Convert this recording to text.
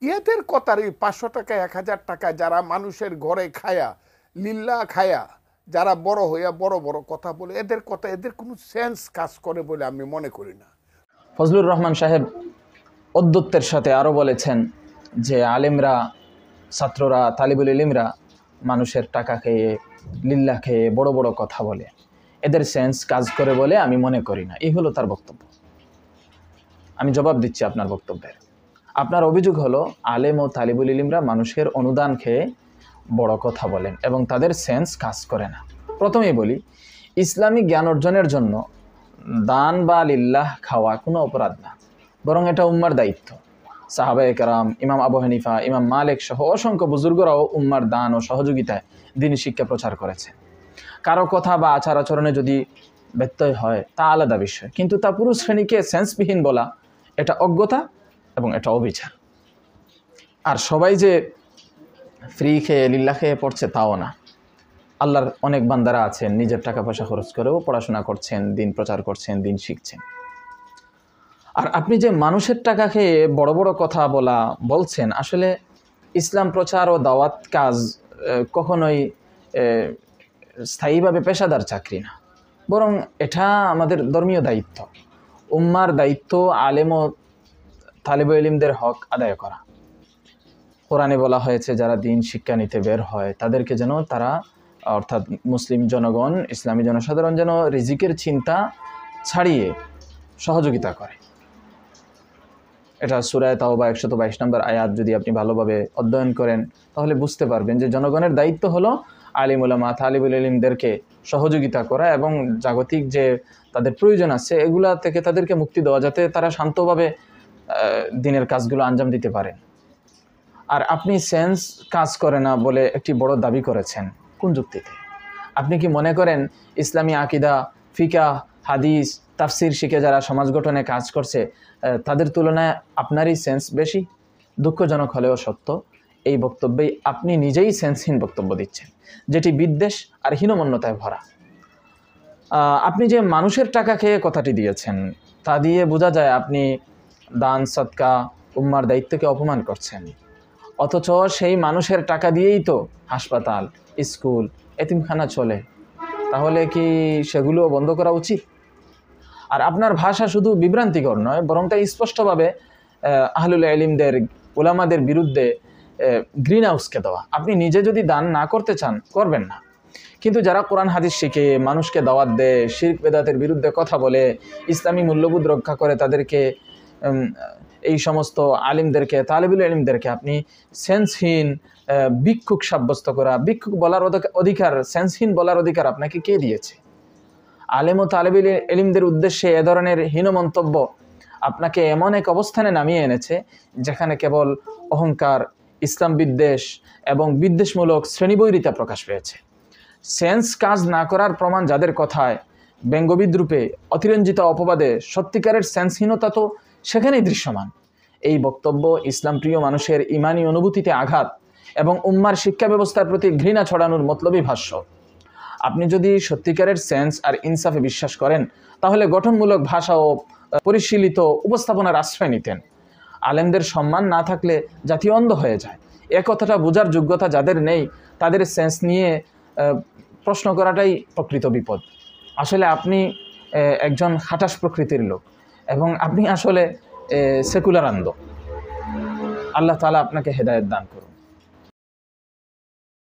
এদের কথার এই 500 টাকা 1000 টাকা যারা মানুষের ঘরে খায়া লিল্লা খায়া যারা বড় হইয়া বড় বড় কথা বলে, এদের কথা এদের কোনো সেন্স কাজ করে বলে আমি মনে করি না। ফজলুর রহমান সাহেব অদ্যত্বের সাথে আরও বলেছেন যে আলেমরা, ছাত্ররা, তালিবুল ইলমরা মানুষের টাকা খেয়ে লিল্লা খেয়ে বড় বড় কথা বলে, এদের সেন্স কাজ করে বলে আমি মনে করি না। এই হলো তার বক্তব্য। আমি জবাব দিচ্ছি আপনার বক্তব্যের। আপনার অভিযোগ হলো আলেম ও তালিবুল ইলমরা মানুষের অনুদান খেয়ে বড় কথা বলেন এবং তাদের সেন্স কাজ করে না। প্রথমেই বলি, ইসলামী জ্ঞান অর্জনের জন্য দান বা লিল্লাহ খাওয়া কোনো অপরাধ না, বরং এটা উম্মার দায়িত্ব। সাহাবায়ে কেরাম, ইমাম আবু হানিফা, ইমাম মালিক সহ অসংখ্য বুজুর্গরাও উম্মার দান ও সহযোগিতায় দ্বীনি শিক্ষা প্রচার করেছে। কারো কথা বা আচার আচরণে যদি ব্যত্যয় হয় তা আলাদা বিষয়, কিন্তু তা পুরো শ্রেণীকে সেন্সবিহীন বলা এটা অজ্ঞতা এবং এটা অবিচার। আর সবাই যে ফ্রি খেয়ে লিল্লা খেয়ে পড়ছে তাও না। আল্লাহর অনেক বান্দারা আছেন নিজের টাকা পয়সা খরচ করেও পড়াশোনা করছেন, দিন প্রচার করছেন, দিন শিখছেন। আর আপনি যে মানুষের টাকা খেয়ে বড় বড় কথা বলছেন, আসলে ইসলাম প্রচার ও দাওয়াত কাজ কখনোই স্থায়ীভাবে পেশাদার চাকরি না, বরং এটা আমাদের ধর্মীয় দায়িত্ব। উম্মার দায়িত্ব আলেম ও তালিবে ইলমদের হক আদায় করা। কোরআনে বলা হয়েছে যারা দিন শিক্ষা নিতে বের হয় তাদেরকে যেন তারা, অর্থাৎ মুসলিম জনগণ, ইসলামী জনসাধারণ যেন রিজিকের চিন্তা ছাড়িয়ে সহযোগিতা করে। এটা সূরা তাওবা 122 নম্বর আয়াত যদি আপনি ভালোভাবে অধ্যয়ন করেন তাহলে বুঝতে পারবেন যে জনগণের দায়িত্ব হলো আলিম উলামা তালিবুল ইলমদেরকে সহযোগিতা করা এবং জাগতিক যে তাদের প্রয়োজন আছে এগুলা থেকে তাদেরকে মুক্তি দেওয়া, যাতে তারা শান্তভাবে দিনের কাজগুলো আঞ্জাম দিতে পারেন। আর আপনি সেন্স কাজ করে না বলে একটি বড় দাবি করেছেন, কোন যুক্তিতে? আপনি কি মনে করেন ইসলামী আকিদা, ফিকাহ, হাদিস, তাফসির শিখে যারা সমাজ গঠনে কাজ করছে তাদের তুলনায় আপনারই সেন্স বেশি? দুঃখজনক হলেও সত্য, এই বক্তব্যেই আপনি নিজেই সেন্সহীন বক্তব্য দিচ্ছেন, যেটি বিদ্বেষ আর হীনমন্যতায় ভরা। আপনি যে মানুষের টাকা খেয়ে কথাটি দিয়েছেন তা দিয়ে বোঝা যায় আপনি দান সদকা উম্মার দায়িত্বকে অপমান করছেন। অথচ সেই মানুষের টাকা দিয়েই তো হাসপাতাল, স্কুল, এতিমখানা চলে। তাহলে কি সেগুলো বন্ধ করা উচিত? আর আপনার ভাষা শুধু বিভ্রান্তিকর নয়, বরং তা স্পষ্টভাবে আহলুল ইলমদের, উলামাদের বিরুদ্ধে গ্রিন হাউসকে দেওয়া। আপনি নিজে যদি দান না করতে চান করবেন না, কিন্তু যারা কোরআন হাদিস শিখে মানুষকে দাওয়াত দেয়, শিরক বেদাতের বিরুদ্ধে কথা বলে, ইসলামী মূল্যবোধ রক্ষা করে, তাদেরকে এই সমস্ত আলিমদেরকে, তালিবুল ইলমদেরকে আপনি সেন্সহীন, ভিক্ষুক সাব্যস্ত করা। ভিক্ষুক বলার অধিকার, সেন্সহীন বলার অধিকার আপনাকে কে দিয়েছে? আলেম ও তালিবুল ইলমদের উদ্দেশ্যে এ ধরনের হীন মন্তব্য আপনাকে এমন এক অবস্থানে নামিয়ে এনেছে যেখানে কেবল অহংকার, ইসলাম বিদ্বেষ এবং বিদ্বেষমূলক শ্রেণীবৈরিতা প্রকাশ পেয়েছে। সেন্স কাজ না করার প্রমাণ যাদের কথায়, ব্যঙ্গবিদ্রূপে, অতিরঞ্জিত অপবাদে সত্যিকারের সেন্সহীনতা তো সেখানেই দৃশ্যমান। এই বক্তব্য ইসলাম প্রিয় মানুষের ইমানি অনুভূতিতে আঘাত এবং উম্মার শিক্ষা ব্যবস্থার প্রতি ঘৃণা ছড়ানোর মতলবী ভাষ্য। আপনি যদি সত্যিকারের সেন্স আর ইনসাফে বিশ্বাস করেন তাহলে গঠনমূলক ভাষা ও পরিশীলিত উপস্থাপনার আশ্রয় নিতেন। আলেমদের সম্মান না থাকলে জাতি অন্ধ হয়ে যায়। এ কথাটা বোঝার যোগ্যতা যাদের নেই তাদের সেন্স নিয়ে প্রশ্ন করাটাই প্রকৃত বিপদ। আসলে আপনি একজন খাটাস প্রকৃতির লোক এবং আপনি আসলে সেকুলার আন্ধ। আল্লাহ তাআলা আপনাকে হেদায়েত দান করুন।